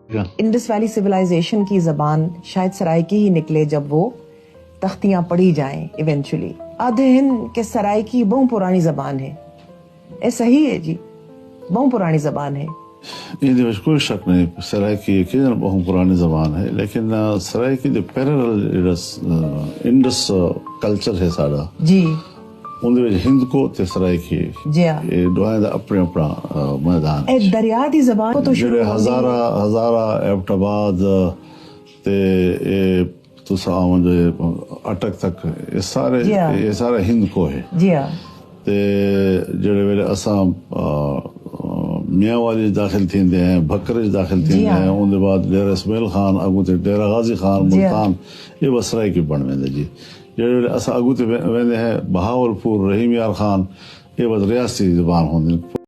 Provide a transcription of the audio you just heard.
Indus valley civilisation کی زبان شاید سرائکی ہی نکلے جب وہ تختیاں پڑھی جائیں ایونچولی. آدھے ہند کے سرائکی بہت پرانی زبان ہے. اے صحیح ہے جی, بہت پرانی زبان ہے. یہ کوئی شک نہیں, سرائکی یقیناً بہت پرانی زبان ہے, لیکن سرائکی جو پیرل انڈس کلچر ہے ساڑا جی, اندر ہند کو تے سرائکی جی ہاں, دوائیں دا اپنے اپنا میدان اے دریا دی زبان کو تو شروع ہزارہ ایبٹ آباد تے تسا آمن جو اٹک تک یہ سارے ہند کو ہے. جی ہاں, تے جڑے ویلے اساں میاں والی داخل تھیندے ہیں, بکرج داخل تھیندے ہیں, ان دے بعد ڈیرہ اسماعیل خان, اگو تے ڈیرہ غازی خان, ملتان, یہ بس سرائکی بن ویندے جی. جڑے ویلے اساں اگو تے ویندے ہیں بہاول پور, رحیم یار خان, یہ بس ریاستی زبان ہوندی.